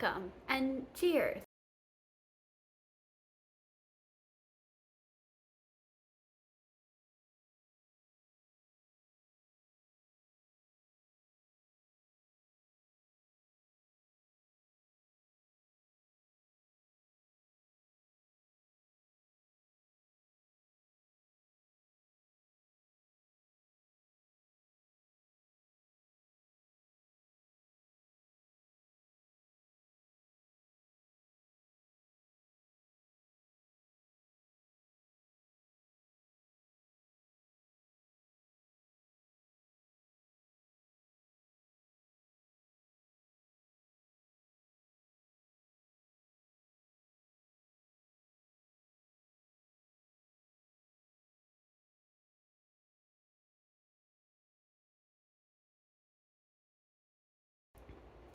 welcome, and cheers.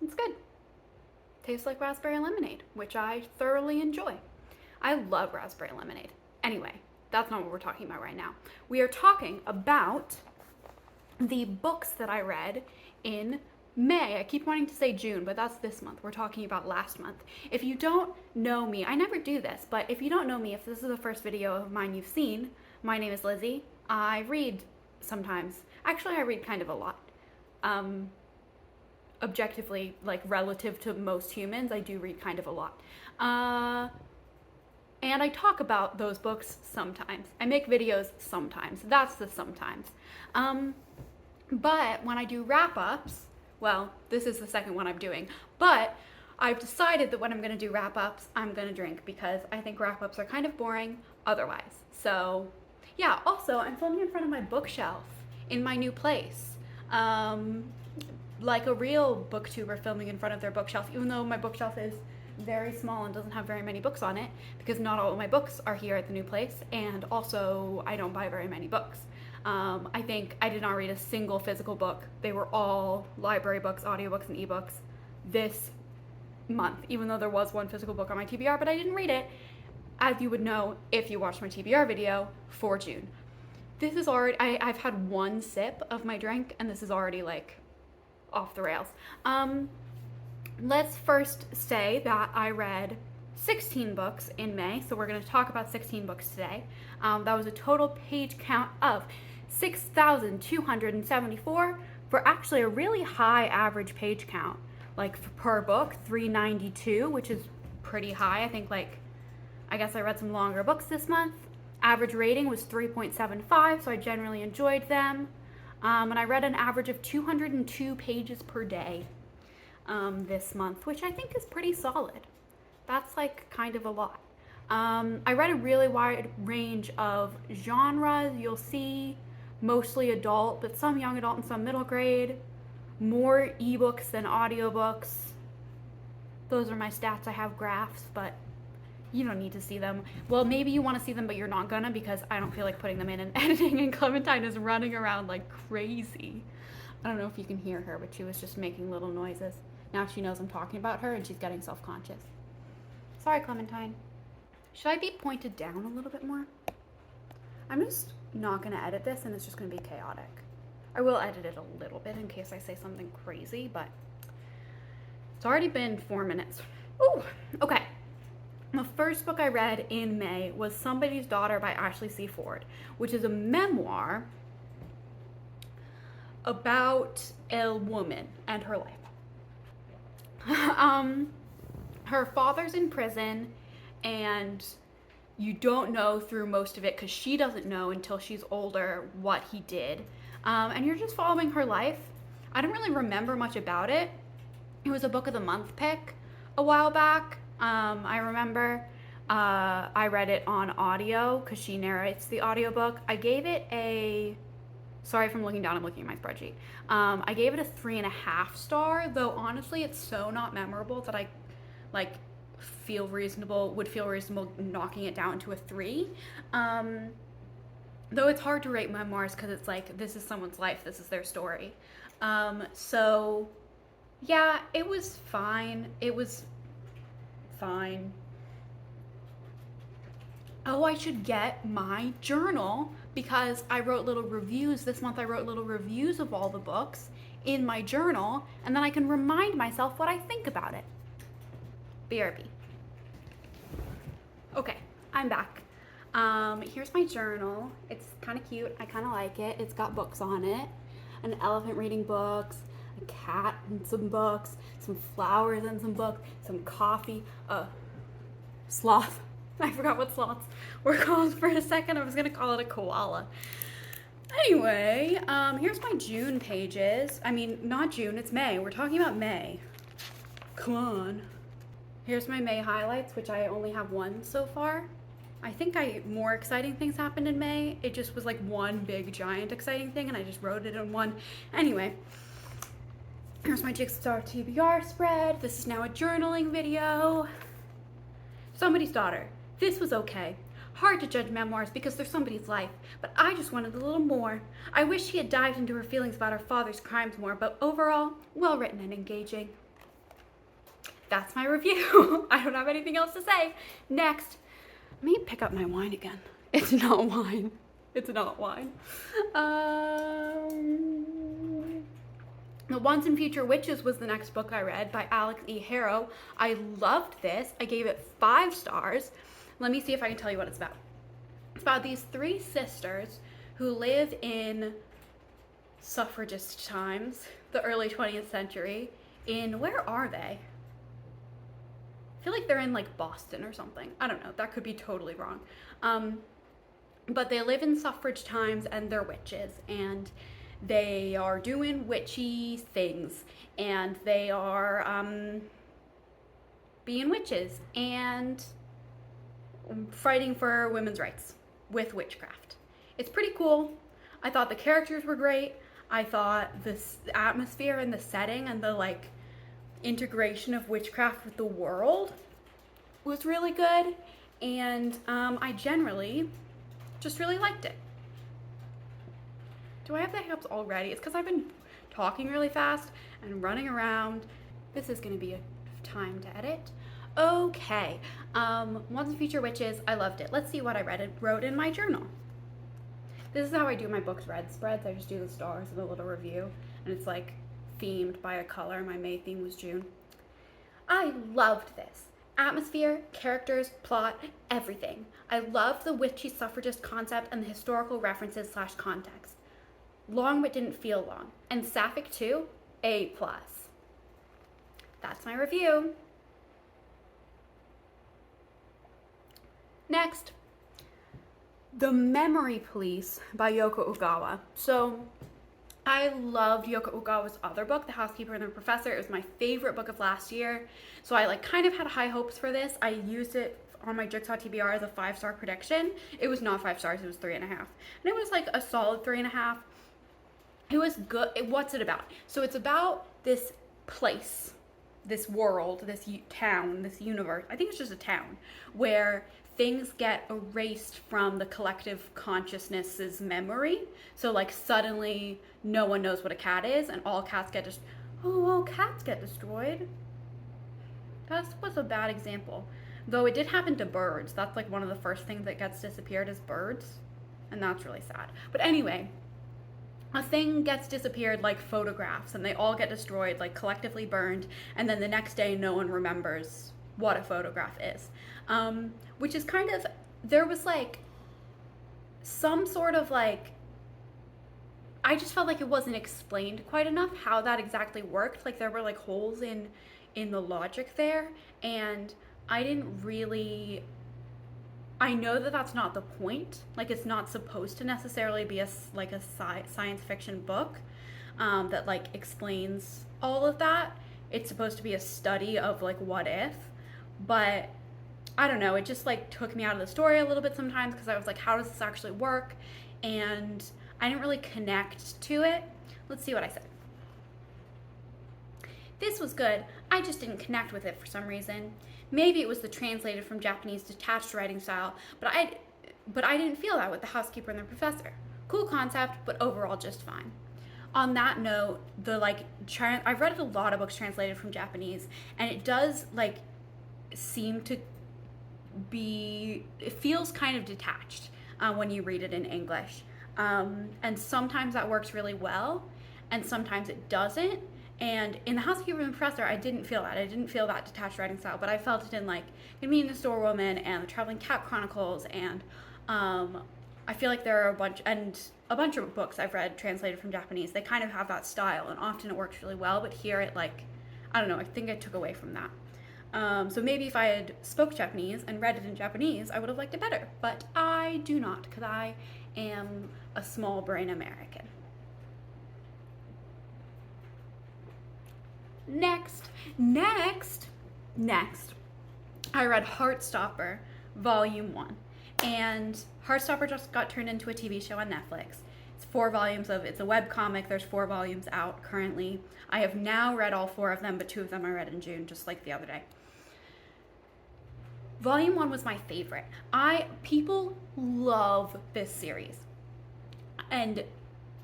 It's good. Tastes like raspberry lemonade, which I thoroughly enjoy. I love raspberry lemonade. Anyway, that's not what we're talking about right now. We are talking about the books that I read in May. I keep wanting to say June, but that's this month. We're talking about last month. If you don't know me, I never do this, but if you don't know me, if this is the first video of mine you've seen, my name is Lizzie. I read sometimes. Actually, I read kind of a lot. Objectively, like relative to most humans, I do read kind of a lot. And I talk about those books sometimes. I make videos sometimes. That's the sometimes. But when I do wrap-ups, well, this is the second one I'm doing, but I've decided that when I'm gonna do wrap-ups, I'm gonna drink because I think wrap-ups are kind of boring otherwise. So yeah, also I'm filming in front of my bookshelf in my new place. Like a real booktuber filming in front of their bookshelf, even though my bookshelf is very small and doesn't have very many books on it, because not all of my books are here at the new place, and also I don't buy very many books. I think I did not read a single physical book. They were all library books, audiobooks, and ebooks this month, even though there was one physical book on my TBR, but I didn't read it, as you would know if you watched my TBR video for June. This is already, I've had one sip of my drink, and this is already like off the rails. Let's first say that I read 16 books in May, so we're going to talk about 16 books today. That was a total page count of 6,274 for actually a really high average page count. Like per book, 392, which is pretty high. I think I guess I read some longer books this month. Average rating was 3.75, so I generally enjoyed them. And I read an average of 202 pages per day this month, which I think is pretty solid. That's like kind of a lot. I read a really wide range of genres. You'll see mostly adult, but some young adult and some middle grade. More ebooks than audiobooks. Those are my stats. I have graphs, but you don't need to see them. Well, maybe you want to see them, but you're not gonna, because I don't feel like putting them in and editing, and Clementine is running around like crazy. I don't know if you can hear her, but she was just making little noises. Now she knows I'm talking about her and she's getting self-conscious. Sorry, Clementine. Should I be pointed down a little bit more? I'm just not gonna edit this and it's just gonna be chaotic. I will edit it a little bit in case I say something crazy, but it's already been 4 minutes. Ooh, okay. The first book I read in May was Somebody's Daughter by Ashley C. Ford, which is a memoir about a woman and her life. Her father's in prison, and you don't know through most of it, because she doesn't know until she's older what he did. And you're just following her life. I don't really remember much about it. It was a book of the month pick a while back. I remember I read it on audio because she narrates the audiobook. I gave it a, sorry if I'm looking down, I'm looking at my spreadsheet. I gave it a 3.5 star, though honestly it's so not memorable that I would feel reasonable knocking it down to a 3. Though it's hard to rate memoirs because it's like, this is someone's life, this is their story. So yeah, it was fine. It was fine. Oh, I should get my journal because I wrote little reviews. This month I wrote little reviews of all the books in my journal, and then I can remind myself what I think about it. BRB. Okay, I'm back. Here's my journal. It's kind of cute. I kind of like it. It's got books on it. An elephant reading books, a cat and some books, some flowers and some books, some coffee, sloth. I forgot what sloths were called for a second. I was gonna call it a koala. Anyway, here's my June pages. I mean, not June, it's May. We're talking about May. Come on. Here's my May highlights, which I only have one so far. I think more exciting things happened in May. It just was like one big giant exciting thing and I just wrote it in one. Anyway, here's my Jigsaw TBR spread. This is now a journaling video. Somebody's daughter. This was okay. Hard to judge memoirs because they're somebody's life, but I just wanted a little more. I wish she had dived into her feelings about her father's crimes more, but overall, well written and engaging. That's my review. I don't have anything else to say. Next, let me pick up my wine again. It's not wine. It's not wine. The Once and Future Witches was the next book I read by Alex E. Harrow. I loved this. I gave it 5 stars. Let me see if I can tell you what it's about. It's about these 3 sisters who live in suffragist times, the early 20th century. Where are they? I feel like they're in like Boston or something. I don't know, that could be totally wrong. But they live in suffrage times and they're witches and they are doing witchy things and they are being witches and fighting for women's rights with witchcraft. It's pretty cool. I thought the characters were great. I thought this atmosphere and the setting and the like integration of witchcraft with the world was really good, and I generally just really liked it. Do I have the hiccups already? It's because I've been talking really fast and running around. This is going to be a time to edit. Okay, Once and Future Witches, I loved it. Let's see what I wrote in my journal. This is how I do my books read spreads. I just do the stars and a little review, and it's like themed by a color. My May theme was June. I loved this. Atmosphere, characters, plot, everything. I loved the witchy suffragist concept and the historical references / context. Long but didn't feel long. And Sapphic too, A+. That's my review. Next, The Memory Police by Yoko Ogawa. So I loved Yoko Ogawa's other book, The Housekeeper and the Professor. It was my favorite book of last year. So I like kind of had high hopes for this. I used it on my Jigsaw TBR as a 5-star prediction. It was not 5 stars, it was 3.5. And it was like a solid 3.5. It was good. What's it about? So it's about this place, this world, this town, this universe. I think it's just a town where things get erased from the collective consciousness's memory. So like suddenly no one knows what a cat is and all cats get all cats get destroyed. That was a bad example. Though it did happen to birds. That's like one of the first things that gets disappeared is birds. And that's really sad. But anyway, a thing gets disappeared like photographs and they all get destroyed, like collectively burned. And then the next day no one remembers what a photograph is. Which is kind of, there was like some sort of like, I just felt like it wasn't explained quite enough how that exactly worked. Like there were like holes in the logic there, and I didn't really, I know that that's not the point. Like it's not supposed to necessarily be a science fiction book that like explains all of that. It's supposed to be a study of like what if, but I don't know, it just like took me out of the story a little bit sometimes because I was like, how does this actually work? And I didn't really connect to it. Let's see what I said. This was good. I just didn't connect with it for some reason. Maybe it was the translated from Japanese detached writing style, but I didn't feel that with The Housekeeper and the Professor. Cool concept, but overall just fine. On that note, I've read a lot of books translated from Japanese, and it does like seem to be, it feels kind of detached when you read it in English. And sometimes that works really well, and sometimes it doesn't. And in The Housekeeper and the Professor, I didn't feel that. I didn't feel that detached writing style, but I felt it in like Convenience Store Woman and The Traveling Cat Chronicles, and I feel like there are a bunch of books I've read translated from Japanese. They kind of have that style, and often it works really well. But here, it like, I don't know. I think I took away from that. So maybe if I had spoke Japanese and read it in Japanese, I would have liked it better. But I do not, because I am a small brain American. Next, I read Heartstopper, Volume 1. And Heartstopper just got turned into a TV show on Netflix. It's 4 volumes it's a webcomic. There's 4 volumes out currently. I have now read all 4 of them, but 2 of them I read in June, just like the other day. Volume 1 was my favorite. People love this series. And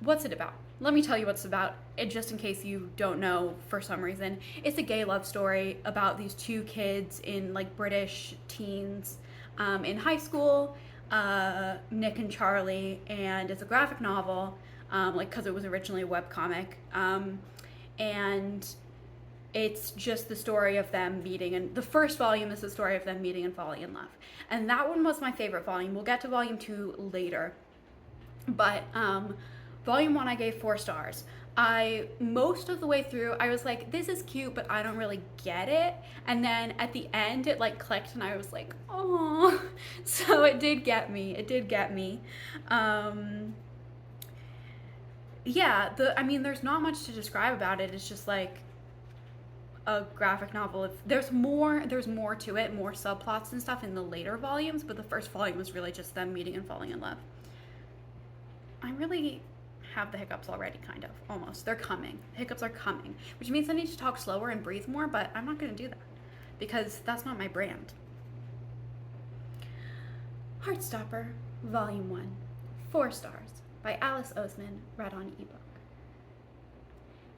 what's it about? Let me tell you what's about, just in case you don't know for some reason. It's a gay love story about these 2 kids in like British teens in high school, Nick and Charlie, and it's a graphic novel, because it was originally a webcomic, and it's just the story of them meeting, and the first volume is the story of them meeting and falling in love. And that one was my favorite volume. We'll get to volume 2 later, but volume 1 I gave 4 stars. Most of the way through, I was like, this is cute, but I don't really get it. And then at the end, it like clicked, and I was like, oh. So it did get me. Yeah, there's not much to describe about it. It's just like a graphic novel. There's more to it, more subplots and stuff in the later volumes, but the first volume was really just them meeting and falling in love. I really have the hiccups already, kind of, almost. They're coming. Hiccups are coming, which means I need to talk slower and breathe more, but I'm not going to do that because that's not my brand. Heartstopper, Volume 1, 4 stars, by Alice Oseman, read on ebook.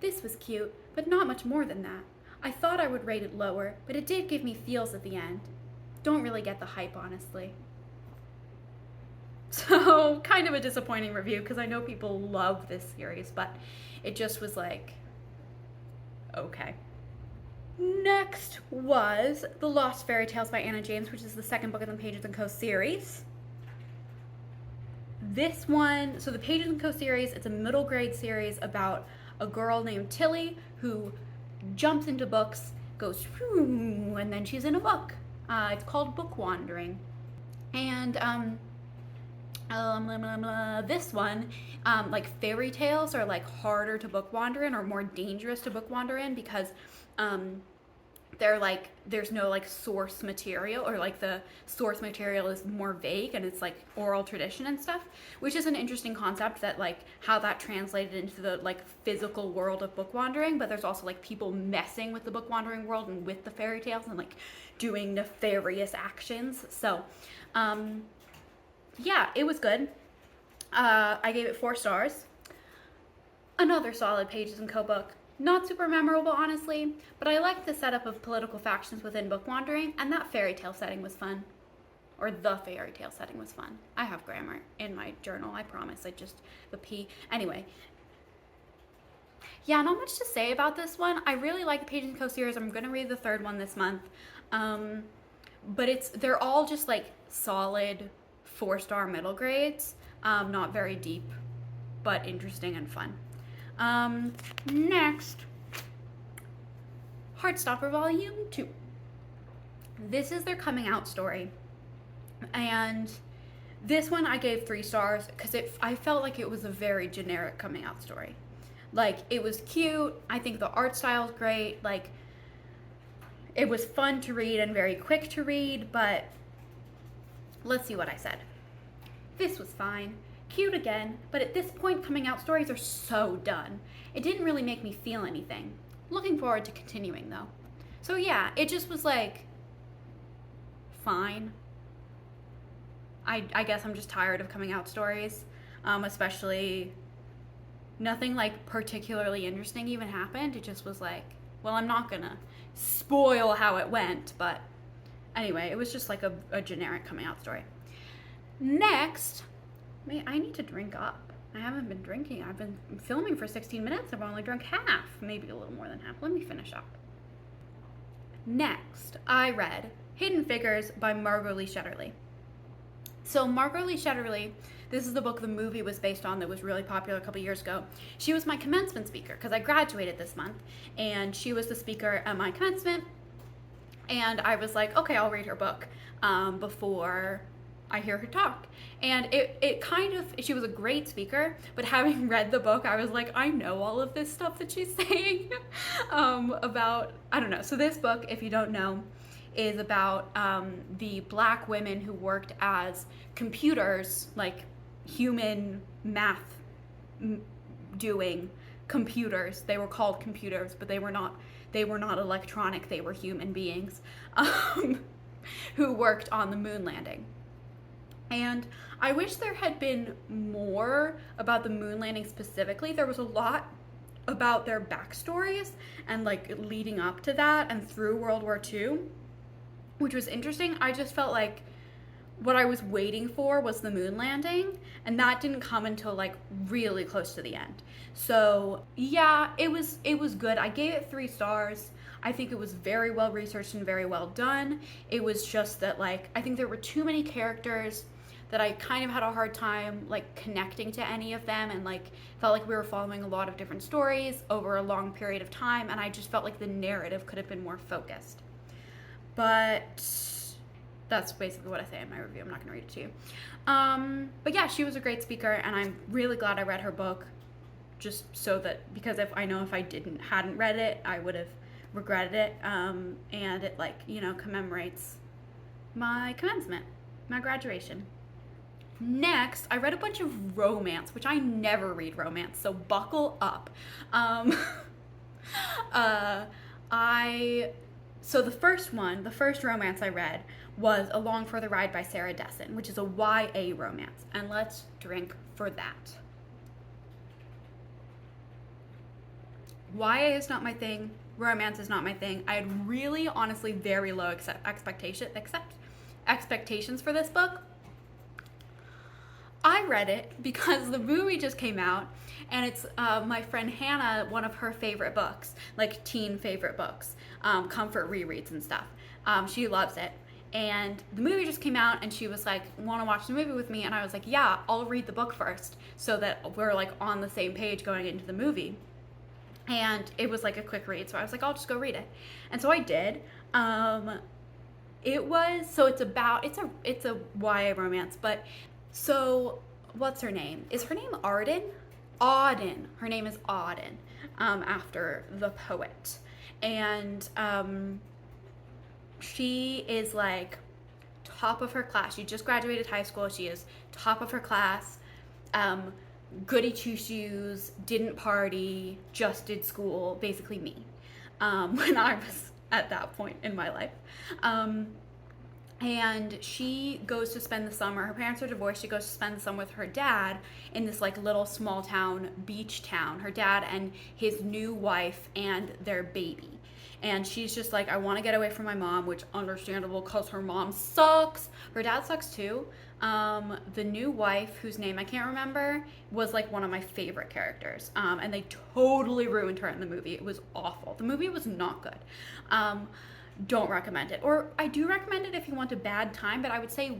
This was cute, but not much more than that. I thought I would rate it lower, but it did give me feels at the end. Don't really get the hype, honestly. So, kind of a disappointing review, because I know people love this series, but it just was like, okay. Next was The Lost Fairy Tales by Anna James, which is the second book in the Pages & Co. series. This one, so the Pages & Co. series, it's a middle grade series about a girl named Tilly who jumps into books, goes, and then she's in a book. It's called Book Wandering. And, this one, like fairy tales are like harder to book wander in or more dangerous to book wander in because they're like, there's no like source material, or like the source material is more vague and it's like oral tradition and stuff, which is an interesting concept, that like how that translated into the like physical world of book wandering. But there's also like people messing with the book wandering world and with the fairy tales and like doing nefarious actions. So yeah, it was good. I gave it 4 stars. Another solid Pages & Co. book. Not super memorable, honestly, but I liked the setup of political factions within Book Wandering, and that fairy tale setting was fun. Or the fairy tale setting was fun. I have grammar in my journal, I promise. The P. Anyway. Yeah, not much to say about this one. I really like the Pages & Co. series. I'm going to read the 3rd one this month. But they're all just like solid 4-star middle grades. Not very deep, but interesting and fun. Next, Heartstopper Volume 2. This is their coming out story. And this one I gave 3 stars because I felt like it was a very generic coming out story. Like, it was cute. I think the art style is great. Like, it was fun to read and very quick to read, but let's see what I said. This was fine. Cute again, but at this point, coming out stories are so done. It didn't really make me feel anything. Looking forward to continuing, though. So yeah, it just was like, fine. I guess I'm just tired of coming out stories, especially nothing like particularly interesting even happened. It just was like, well, I'm not gonna spoil how it went, but anyway, it was just like a generic coming out story. Next, I need to drink up. I haven't been drinking. I've been filming for 16 minutes. I've only drunk half, maybe a little more than half. Let me finish up. Next, I read Hidden Figures by Margot Lee Shetterly. So Margot Lee Shetterly, this is the book the movie was based on that was really popular a couple years ago. She was my commencement speaker because I graduated this month, and she was the speaker at my commencement. And I was like, okay, I'll read her book before I hear her talk. And it kind of, she was a great speaker, but having read the book, I was like, I know all of this stuff that she's saying about, I don't know. So this book, if you don't know, is about the Black women who worked as computers, like human math doing computers. They were called computers, but they were not electronic. They were human beings who worked on the moon landing. And I wish there had been more about the moon landing specifically. There was a lot about their backstories and like leading up to that and through World War II, which was interesting. I just felt like what I was waiting for was the moon landing, and that didn't come until like really close to the end. So yeah, it was good. I gave it 3 stars. I think it was very well researched and very well done. It was just that like, I think there were too many characters that I kind of had a hard time like connecting to any of them, and like felt like we were following a lot of different stories over a long period of time, and I just felt like the narrative could have been more focused. But that's basically what I say in my review. I'm not going to read it to you. But yeah, she was a great speaker, and I'm really glad I read her book, just so that, because if I hadn't read it, I would have regretted it. And it like, you know, commemorates my commencement, my graduation. Next, I read a bunch of romance, which I never read romance, so buckle up. So the first romance I read was Along for the Ride by Sarah Dessen, which is a YA romance, and let's drink for that. YA is not my thing. Romance is not my thing. I had really, honestly, very low expectations for this book. I read it because the movie just came out, and it's my friend Hannah, one of her favorite books, like teen favorite books, comfort rereads and stuff. She loves it. And the movie just came out, and she was like, want to watch the movie with me? And I was like, yeah, I'll read the book first so that we're like on the same page going into the movie. And it was like a quick read, so I was like, I'll just go read it. And so I did. It's a YA romance, but so what's her name? Is her name Arden? Auden. Her name is Auden, after the poet. And she is like top of her class. She just graduated high school. She is top of her class. Goody two-shoes, didn't party, just did school, basically me, when I was at that point in my life. And she goes to spend the summer, her parents are divorced, she goes to spend the summer with her dad in this like little small town, beach town, her dad and his new wife and their baby. And she's just like, I want to get away from my mom, which understandable because her mom sucks. Her dad sucks too. The new wife, whose name I can't remember, was like one of my favorite characters. And they totally ruined her in the movie. It was awful. The movie was not good. Don't recommend it. Or I do recommend it if you want a bad time, but I would say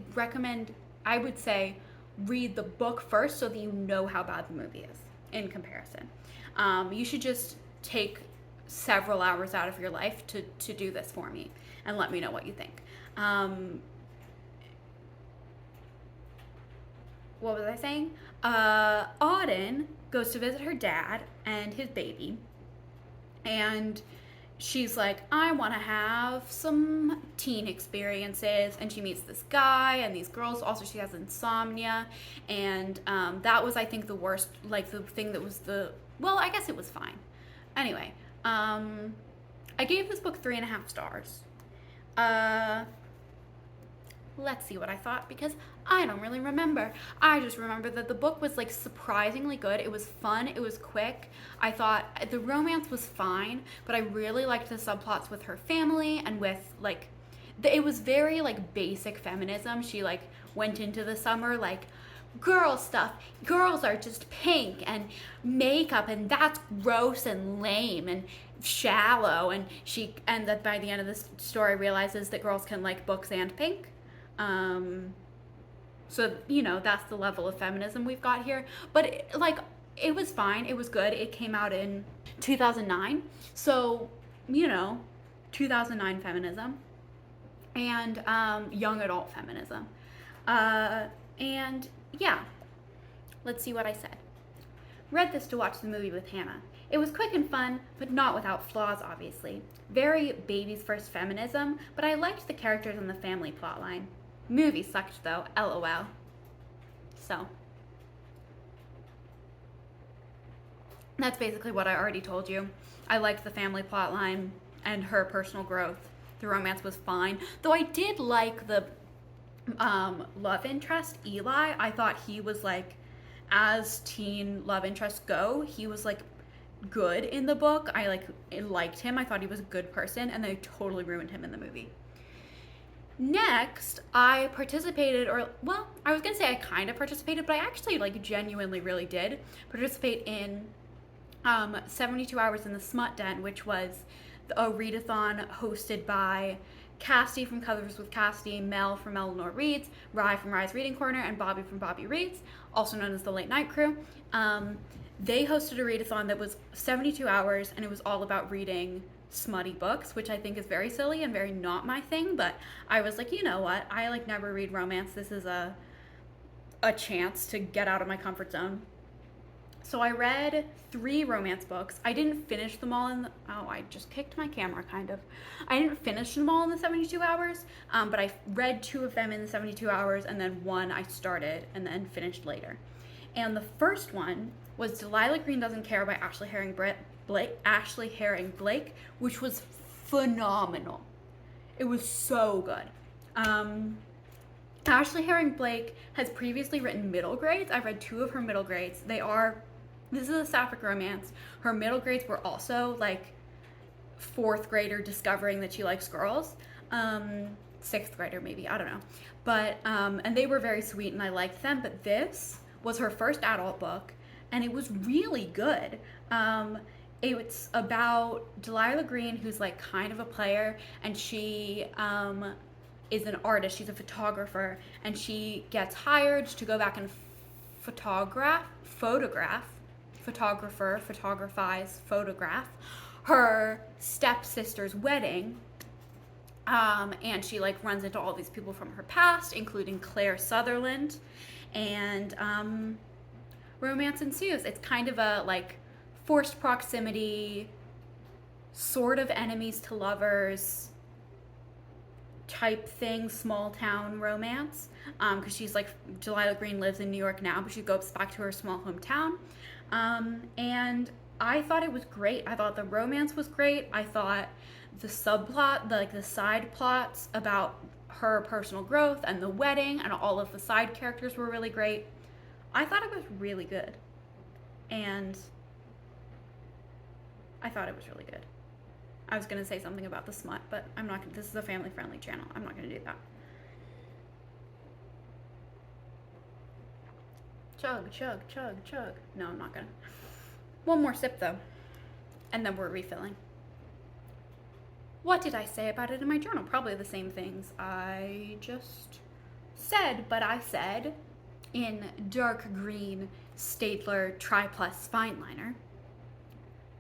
read the book first so that you know how bad the movie is in comparison. You should just take several hours out of your life to do this for me and let me know what you think. What was I saying? Auden goes to visit her dad and his baby, and she's like, I want to have some teen experiences, and she meets this guy and these girls. Also, she has insomnia, and that was, I think, the worst, like the thing that was I guess it was fine. Anyway, I gave this book 3.5 stars. Let's see what I thought, because I don't really remember. I just remember that the book was like surprisingly good. It was fun. It was quick. I thought the romance was fine, but I really liked the subplots with her family and with it was very like basic feminism. She like went into the summer like girl stuff. Girls are just pink and makeup, and that's gross and lame and shallow. And that by the end of the story realizes that girls can like books and pink. So that's the level of feminism we've got here. But it was fine. It was good. It came out in 2009. So 2009 feminism and young adult feminism. And yeah, let's see what I said. Read this to watch the movie with Hannah. It was quick and fun, but not without flaws, obviously. Very baby's first feminism, but I liked the characters and the family plotline. Movie sucked though, LOL. So, that's basically what I already told you. I liked the family plotline and her personal growth. The romance was fine, though I did like the love interest, Eli. I thought he was like, as teen love interests go, he was like good in the book. I liked him. I thought he was a good person, and they totally ruined him in the movie. Next, I participated, I was gonna say I kind of participated, but I actually genuinely really did participate in 72 Hours in the Smut Den, which was a readathon hosted by Cassie from Colors with Cassie, Mel from Eleanor Reads, Rye from Rye's Reading Corner, and Bobby from Bobby Reads, also known as the Late Night Crew. They hosted a readathon that was 72 hours, and it was all about reading smutty books, which I think is very silly and very not my thing, but I was like, you know what? I never read romance. This is a chance to get out of my comfort zone. So I read 3 romance books. I didn't finish them all I just kicked my camera, kind of. I didn't finish them all in the 72 hours, but I read 2 of them in the 72 hours, and then 1 I started and then finished later. And the first one was Delilah Green Doesn't Care by Ashley Herring Blake, which was phenomenal. It was so good. Ashley Herring Blake has previously written middle grades. I've read 2 of her middle grades. This is a sapphic romance. Her middle grades were also 4th grader discovering that she likes girls. 6th grader maybe, I don't know. But, and they were very sweet and I liked them, but this was her first adult book and it was really good. It's about Delilah Green, who's kind of a player, and she is an artist. She's a photographer, and she gets hired to go back and photograph her stepsister's wedding. And she runs into all these people from her past, including Claire Sutherland, and romance ensues. It's kind of a forced proximity, sort of enemies to lovers type thing, small town romance, because she's Delilah Green lives in New York now, but she goes back to her small hometown. And I thought it was great. I thought the romance was great. I thought the subplot, the side plots about her personal growth and the wedding and all of the side characters were really great. I thought it was really good. And I thought it was really good. I was going to say something about the smut, but I'm not going to. This is a family-friendly channel. I'm not going to do that. Chug, chug, chug, chug. No, I'm not going to. One more sip, though. And then we're refilling. What did I say about it in my journal? Probably the same things I just said, but I said in dark green Staedtler Tri-Plus fine liner.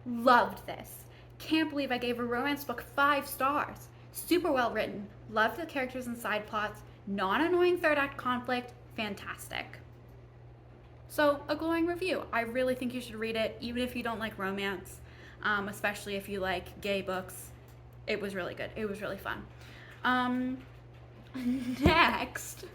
Loved this. Can't believe I gave a romance book 5 stars. Super well written. Loved the characters and side plots. Non-annoying third act conflict. Fantastic. So, a glowing review. I really think you should read it, even if you don't like romance, especially if you like gay books. It was really good. It was really fun. Next,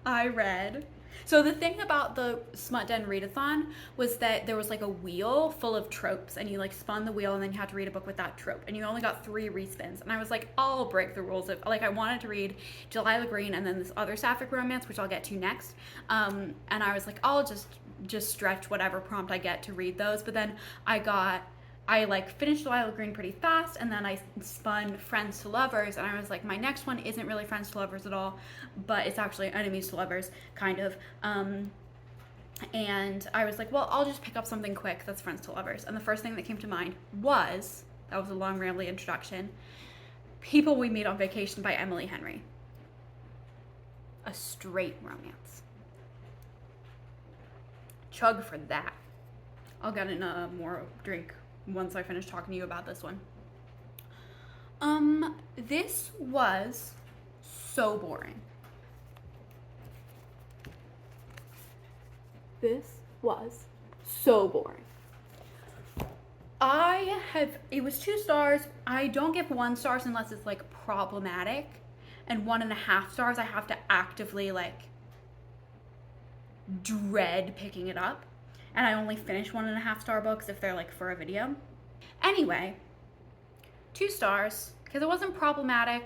I read. So the thing about the Smut Den readathon was that there was a wheel full of tropes, and you spun the wheel and then you had to read a book with that trope, and you only got 3 respins. And I was like, I'll break the rules of I wanted to read Delilah Green and then this other sapphic romance, which I'll get to next. And I was like, I'll just stretch whatever prompt I get to read those. But then I finished Delilah Green pretty fast, and then I spun Friends to Lovers, and I was like, my next one isn't really Friends to Lovers at all, but it's actually Enemies to Lovers, kind of. And I was like, well, I'll just pick up something quick that's friends to lovers. And the first thing that came to mind was, that was a long, rambly introduction, People We Meet on Vacation by Emily Henry. A straight romance. Chug for that. I'll get in a more drink once I finish talking to you about this one. This was so boring. This was so boring. It was 2 stars. I don't give 1 stars unless it's like problematic, and 1.5 stars I have to actively like dread picking it up, and I only finish 1.5 star books if they're like for a video. Anyway, 2 stars because it wasn't problematic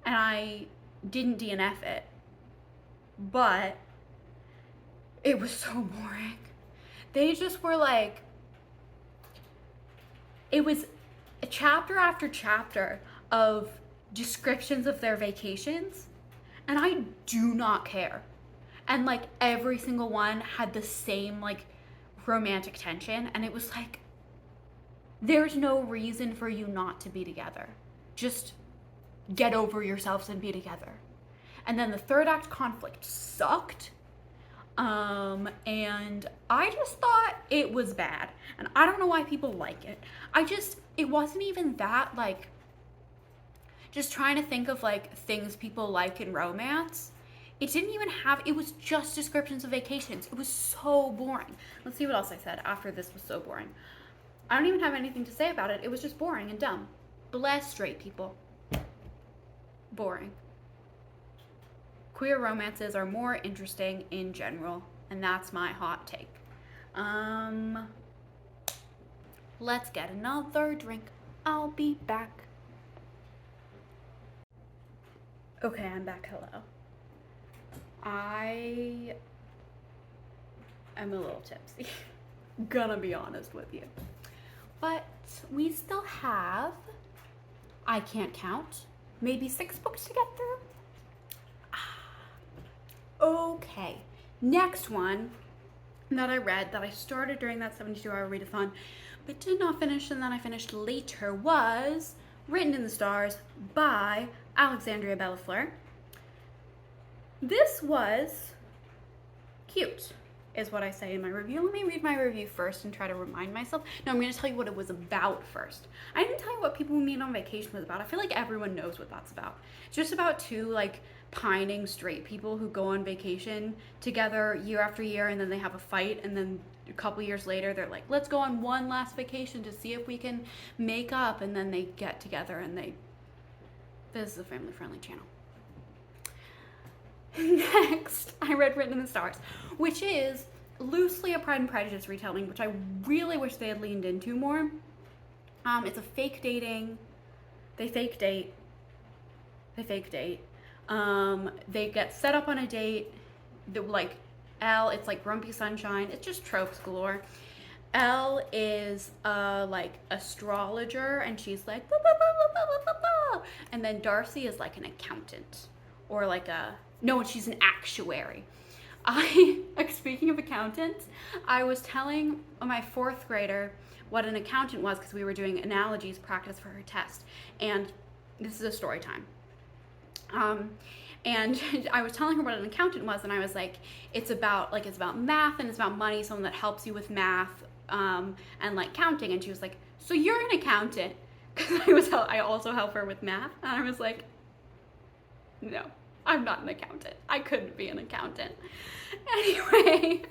and I didn't DNF it, but it was so boring. They just were like, it was a chapter after chapter of descriptions of their vacations, and I do not care. And like every single one had the same like romantic tension, and it was like, there's no reason for you not to be together. Just get over yourselves and be together. And then the 3rd act conflict sucked. And I just thought it was bad. And I don't know why people like it. It wasn't even that, like, just trying to think of like things people like in romance. It didn't even have, it was just descriptions of vacations. It was so boring. Let's see what else I said after this was so boring. I don't even have anything to say about it. It was just boring and dumb. Bless straight people. Boring. Queer romances are more interesting in general, and that's my hot take. Let's get another drink. I'll be back. Okay, I'm back. Hello. I am a little tipsy. Gonna be honest with you. But we still have, I can't count, maybe 6 books to get through. Okay, next one that I read, that I started during that 72-hour readathon, but did not finish, and then I finished later, was Written in the Stars by Alexandria Bellafleur. This was cute, is what I say in my review. Let me read my review first and try to remind myself. No, I'm going to tell you what it was about first. I didn't tell you what People We Meet on Vacation was about. I feel like everyone knows what that's about. It's just about 2 like pining straight people who go on vacation together year after year, and then they have a fight, and then a couple years later they're like, let's go on one last vacation to see if we can make up, and then they get together and this is a family-friendly channel. Next, I read Written in the Stars, which is loosely a Pride and Prejudice retelling, which I really wish they had leaned into more. It's a fake dating. They fake date. They get set up on a date. Like Elle, it's like Grumpy Sunshine. It's just tropes galore. Elle is like astrologer, and she's like blah, blah, blah, blah, blah, blah, blah. And then Darcy is like an accountant, or like she's an actuary. Speaking of accountants, I was telling my 4th grader what an accountant was, because we were doing analogies practice for her test, and this is a story time. And I was telling her what an accountant was, and I was like, it's about math, and it's about money, someone that helps you with math, and like counting. And she was like, so you're an accountant? Because I also help her with math. And I was like, no, I'm not an accountant. I couldn't be an accountant. Anyway,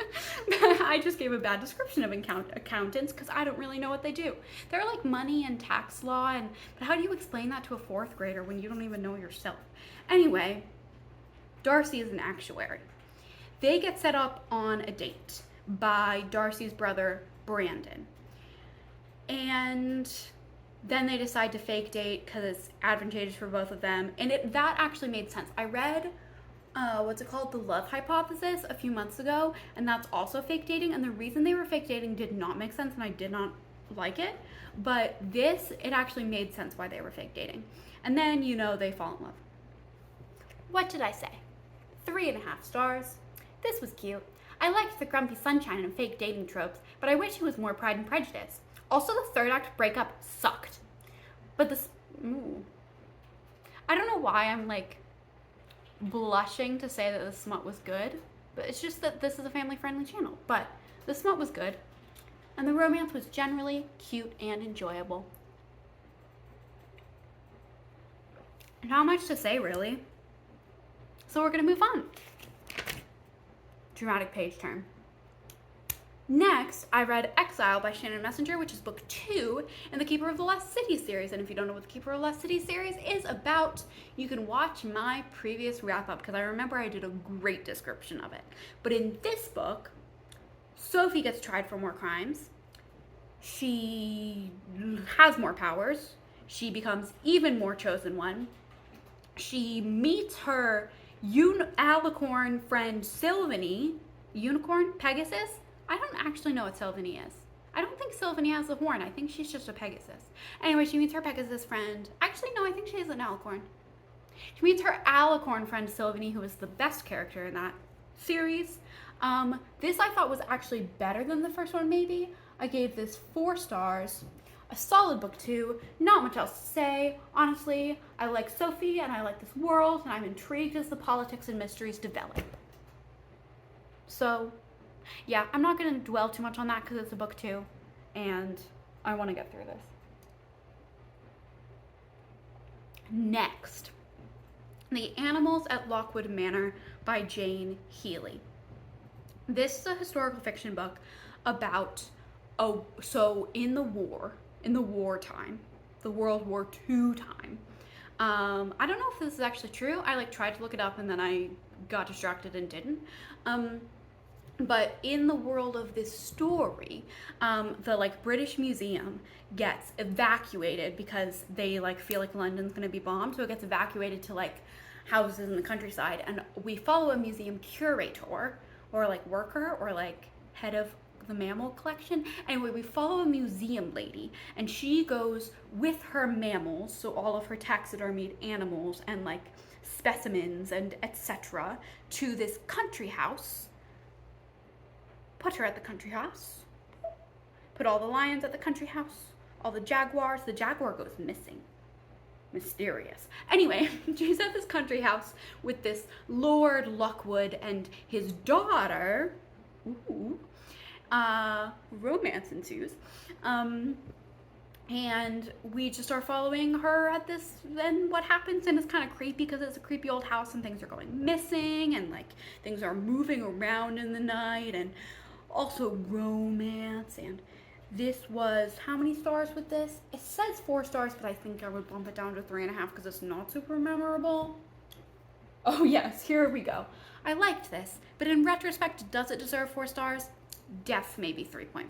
I just gave a bad description of accountants because I don't really know what they do. They're like money and tax law, but how do you explain that to a 4th grader when you don't even know yourself? Anyway, Darcy is an actuary. They get set up on a date by Darcy's brother, Brandon. And then they decide to fake date because it's advantageous for both of them. And that actually made sense. I read, The Love Hypothesis a few months ago, and that's also fake dating. And the reason they were fake dating did not make sense, and I did not like it. But it actually made sense why they were fake dating. And then, they fall in love. What did I say? 3.5 stars. This was cute. I liked the grumpy sunshine and fake dating tropes, but I wish he was more Pride and Prejudice. Also, the third act breakup sucked. But this, I don't know why I'm like blushing to say that the smut was good, but it's just that this is a family-friendly channel. But the smut was good, and the romance was generally cute and enjoyable. Not much to say, really. So we're gonna move on. Dramatic page turn. Next, I read Exile by Shannon Messenger, which is book 2 in the Keeper of the Lost City series. And if you don't know what the Keeper of the Lost City series is about, you can watch my previous wrap-up, because I remember I did a great description of it. But in this book, Sophie gets tried for more crimes. She has more powers. She becomes even more chosen one. She meets her alicorn friend Sylvanie. Unicorn? Pegasus? I don't actually know what Sylvanie is. I don't think Sylvanie has a horn. I think she's just a Pegasus. Anyway, she meets her Pegasus friend. Actually, no, I think she is an alicorn. She meets her alicorn friend Sylvanie, who is the best character in that series. This I thought was actually better than the first one, maybe. I gave this 4 stars. A solid book 2. Not much else to say. Honestly, I like Sophie and I like this world, and I'm intrigued as the politics and mysteries develop. So, yeah, I'm not going to dwell too much on that because it's a book 2, and I want to get through this. Next, The Animals at Lockwood Manor by Jane Healy. This is a historical fiction book about, in the wartime, the World War II time. I don't know if this is actually true. I tried to look it up and then I got distracted and didn't. But in the world of this story, the British Museum gets evacuated because they feel like London's gonna be bombed, so it gets evacuated to houses in the countryside, and we follow a museum curator or worker or head of the mammal collection. Anyway, we follow a museum lady, and she goes with her mammals, so all of her taxidermied animals and specimens and etc., to this country house. Put her at the country house. Put all the lions at the country house. All the jaguars. The jaguar goes missing. Mysterious. Anyway, she's at this country house with this Lord Lockwood and his daughter. Ooh. Romance ensues. And we just are following her at this, then what happens, and it's kind of creepy because it's a creepy old house and things are going missing and things are moving around in the night, and also romance. And this was, how many stars with this? It says 4 stars, but I think I would bump it down to 3.5 because it's not super memorable. Oh yes, here we go. I liked this, but in retrospect, does it deserve 4 stars? Def maybe 3.5.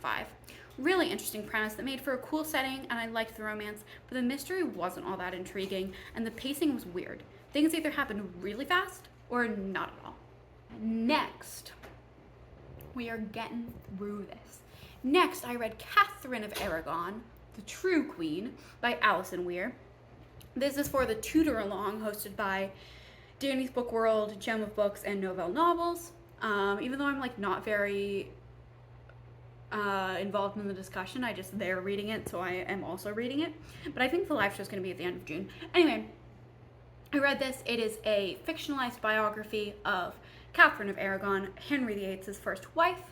Really interesting premise that made for a cool setting, and I liked the romance, but the mystery wasn't all that intriguing, and the pacing was weird. Things either happened really fast or not at all. Next, we are getting through this. Next, I read Catherine of Aragon, The True Queen by Alison Weir. This is for the Tutor Along hosted by Danny's Book World, Gem of Books, and Novelle Novels. Even though I'm not very involved in the discussion, they're reading it, so I am also reading it. But I think the live show is going to be at the end of June. Anyway, I read this. It is a fictionalized biography of Catherine of Aragon, Henry VIII's first wife.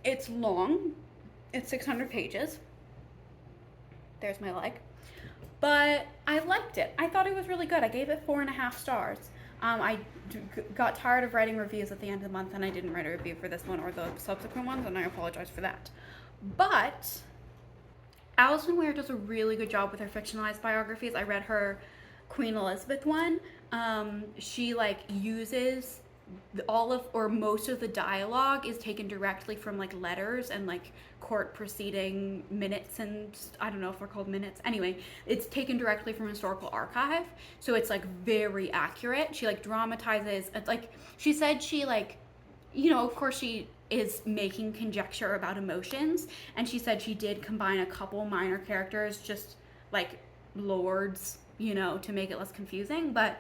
It's long. It's 600 pages. There's my like. But I liked it. I thought it was really good. I gave it 4.5 stars. I got tired of writing reviews at the end of the month, and I didn't write a review for this one or the subsequent ones, and I apologize for that. But Alison Weir does a really good job with her fictionalized biographies. I read her Queen Elizabeth one. She uses most of the dialogue is taken directly from letters and court proceeding minutes, and I don't know if they're called minutes. Anyway, it's taken directly from historical archive, so it's very accurate. She dramatizes. She said she of course she is making conjecture about emotions, and she said she did combine a couple minor characters, just lords you know, to make it less confusing, but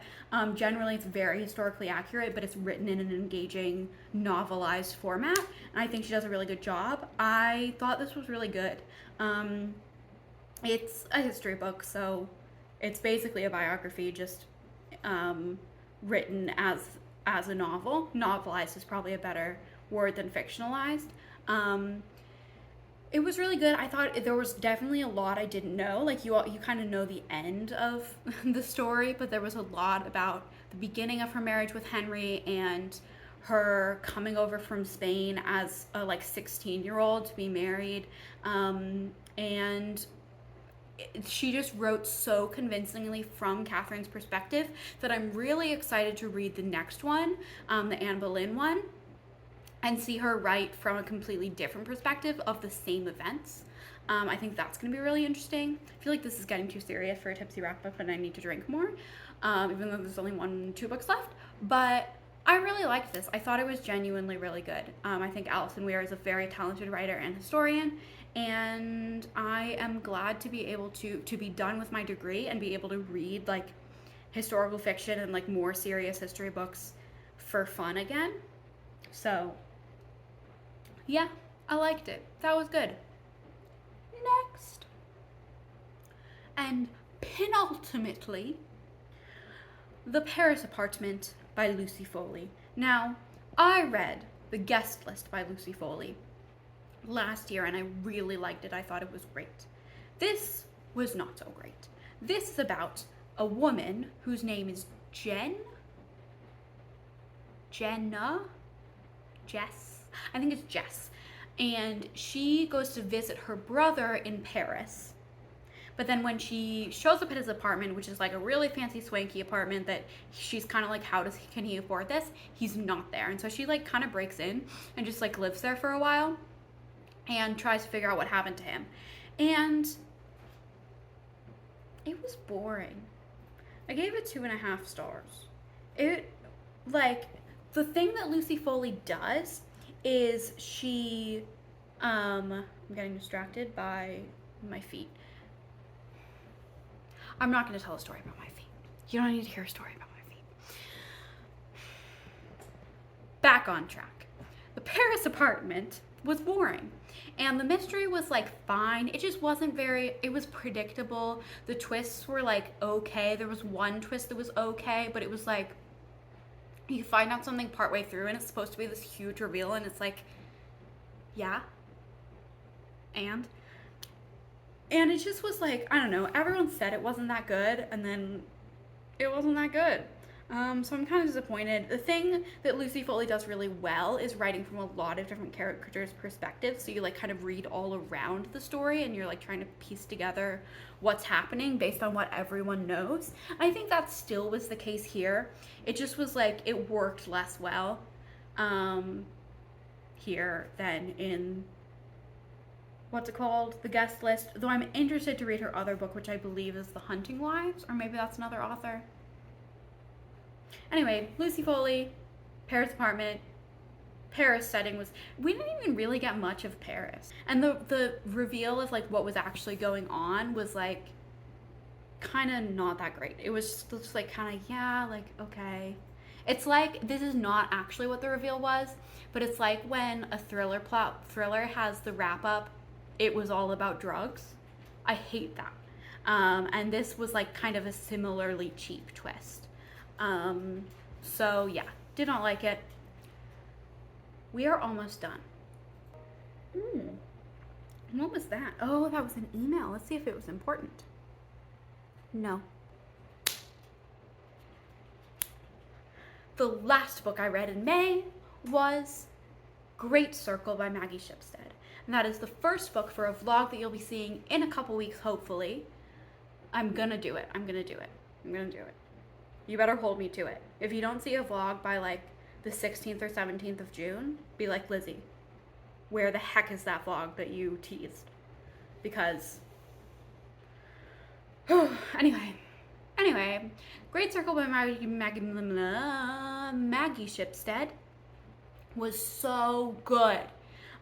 generally it's very historically accurate, but it's written in an engaging novelized format, and I think she does a really good job. I thought this was really good. It's a history book, so it's basically a biography, just written as a novel. Novelized is probably a better word than fictionalized. It was really good. I thought there was definitely a lot I didn't know. Like you kind of know the end of the story, but there was a lot about the beginning of her marriage with Henry and her coming over from Spain as a like 16-year-old to be married. And she just wrote so convincingly from Catherine's perspective that I'm really excited to read the next one, the Anne Boleyn one, and see her write from a completely different perspective of the same events. I think that's going to be really interesting. I feel like this is getting too serious for a tipsy wrap up and I need to drink more, even though there's only 2 books left. But I really liked this. I thought it was genuinely really good. I think Alison Weir is a very talented writer and historian, and I am glad to be able to be done with my degree and be able to read like historical fiction and like more serious history books for fun again. So yeah, I liked it. That was good. Next. And penultimately, The Paris Apartment by Lucy Foley. Now, I read The Guest List by Lucy Foley last year and I really liked it. I thought it was great. This was not so great. This is about a woman whose name is Jess? I think it's Jess. And she goes to visit her brother in Paris. But then when she shows up at his apartment, which is like a really fancy swanky apartment that she's kind of like, can he afford this? He's not there. And so she like kind of breaks in and just like lives there for a while and tries to figure out what happened to him. And it was boring. I gave it 2.5 stars. It, like, the thing that Lucy Foley does is she, I'm getting distracted by my feet. I'm not going to tell a story about my feet. You don't need to hear a story about my feet. Back on track. The Paris Apartment was boring. And the mystery was like fine. It just wasn't it was predictable. The twists were like okay. There was one twist that was okay, but it was like, you find out something partway through and it's supposed to be this huge reveal and it's like, yeah. And it just was like, I don't know, everyone said it wasn't that good and then it wasn't that good. So I'm kind of disappointed. The thing that Lucy Foley does really well is writing from a lot of different characters' perspectives. So you like kind of read all around the story and you're like trying to piece together what's happening based on what everyone knows. I think that still was the case here. It just was like, it worked less well here than in, what's it called? The Guest List. Though I'm interested to read her other book, which I believe is The Hunting Wives, or maybe that's another author. Anyway, Lucy Foley, Paris Apartment. Paris setting was, we didn't even really get much of Paris. And the reveal of like what was actually going on was like kind of not that great. It was just like kind of, yeah, like, okay. It's like, this is not actually what the reveal was, but it's like when a thriller has the wrap up, it was all about drugs. I hate that. And this was like kind of a similarly cheap twist. So yeah, did not like it. We are almost done. What was that? Oh, that was an email. Let's see if it was important. No. The last book I read in May was Great Circle by Maggie Shipstead. And that is the first book for a vlog that you'll be seeing in a couple weeks, hopefully. I'm gonna do it. You better hold me to it. If you don't see a vlog by like the 16th or 17th of June, be like, Lizzie, where the heck is that vlog that you teased? Because, anyway, Great Circle by Maggie Shipstead was so good.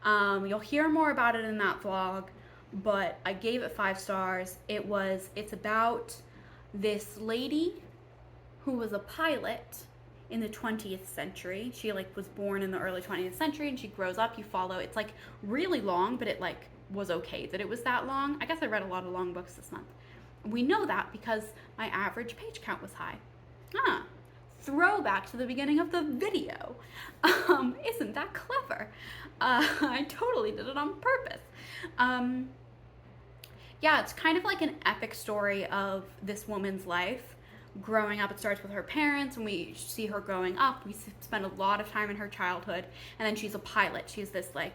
You'll hear more about it in that vlog, but I gave it 5 stars. It's about this lady who was a pilot in the 20th century. She like was born in the early 20th century, and she grows up. You follow, it's like really long, but it like was okay that it was that long. I guess I read a lot of long books this month. We know that because my average page count was high. Throwback to the beginning of the video. Isn't that clever? I totally did it on purpose. Yeah, it's kind of like an epic story of this woman's life growing up. It starts with her parents, and we see her growing up. We spend a lot of time in her childhood, and then she's a pilot. She's this like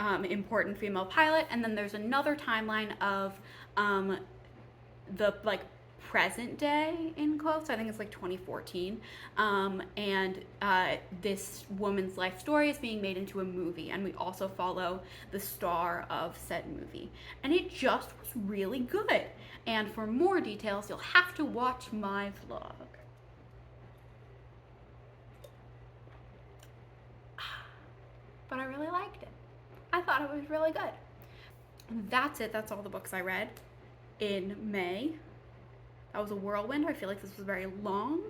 important female pilot, and then there's another timeline of the like present day in quotes. I think it's like 2014, and this woman's life story is being made into a movie, and we also follow the star of said movie, and it just was really good. And for more details, you'll have to watch my vlog. But I really liked it. I thought it was really good. That's it. That's all the books I read in May. That was a whirlwind. I feel like this was very long,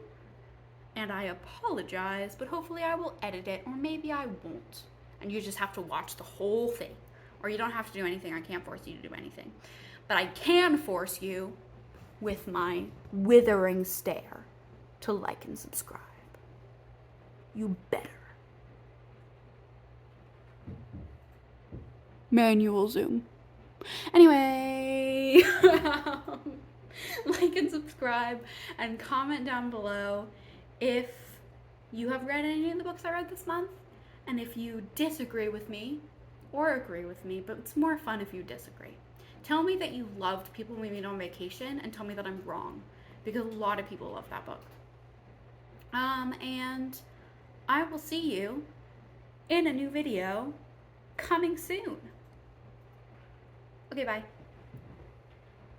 and I apologize, but hopefully I will edit it, or maybe I won't. And you just have to watch the whole thing. Or you don't have to do anything. I can't force you to do anything. But I can force you with my withering stare to like and subscribe. You better. Manual zoom. Anyway, like and subscribe and comment down below if you have read any of the books I read this month, and if you disagree with me or agree with me, but it's more fun if you disagree. Tell me that you loved People We Meet on Vacation, and tell me that I'm wrong, because a lot of people love that book. And I will see you in a new video coming soon. Okay, bye.